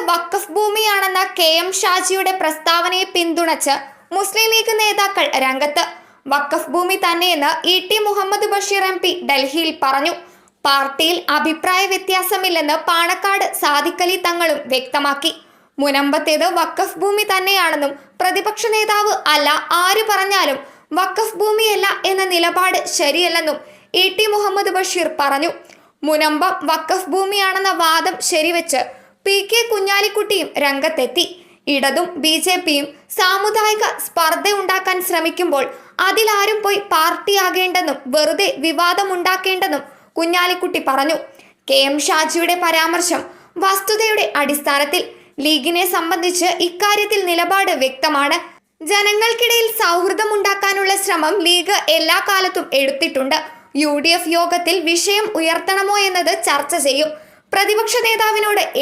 വഖഫ് ഭൂമിയാണെന്ന KM ഷാജിയുടെ പ്രസ്താവനയെ പിന്തുണച്ച് മുസ്ലിം ലീഗ് നേതാക്കൾ രംഗത്ത്. വഖഫ് ഭൂമി തന്നെയെന്ന് ET മുഹമ്മദ് ബഷീർ MP ഡൽഹിയിൽ പറഞ്ഞു. പാർട്ടിയിൽ അഭിപ്രായ വ്യത്യാസമില്ലെന്ന് പാണക്കാട് സാദിഖലി തങ്ങളും വ്യക്തമാക്കി. മുനമ്പത്തേത് വഖഫ് ഭൂമി തന്നെയാണെന്നും പ്രതിപക്ഷ നേതാവ് അല്ല ആര് പറഞ്ഞാലും വഖഫ് ഭൂമിയല്ല എന്ന നിലപാട് ശരിയല്ലെന്നും ET മുഹമ്മദ് ബഷീർ പറഞ്ഞു. മുനമ്പം വഖഫ് ഭൂമിയാണെന്ന വാദം ശരിവെച്ച് PK കുഞ്ഞാലിക്കുട്ടിയും രംഗത്തെത്തി. ഇടതും BJPയും സാമുദായിക സ്പർദ്ധയുണ്ടാക്കാൻ ശ്രമിക്കുമ്പോൾ അതിലാരും പോയി പാർട്ടിയാകേണ്ടെന്നും വെറുതെ വിവാദമുണ്ടാക്കേണ്ടെന്നും കുഞ്ഞാലിക്കുട്ടി പറഞ്ഞു. KM ഷാജിയുടെ പരാമർശം വസ്തുതയുടെ അടിസ്ഥാനത്തിൽ. ലീഗിനെ സംബന്ധിച്ച് ഇക്കാര്യത്തിൽ നിലപാട് വ്യക്തമാണ്. ജനങ്ങൾക്കിടയിൽ സൗഹൃദമുണ്ടാക്കാനുള്ള ശ്രമം ലീഗ് എല്ലാ കാലത്തും എടുത്തിട്ടുണ്ട്. UDF യോഗത്തിൽ വിഷയം ഉയർത്തണമോ എന്നത് ചർച്ച ചെയ്യും. പ്രതിപക്ഷ നേതാവിനോട്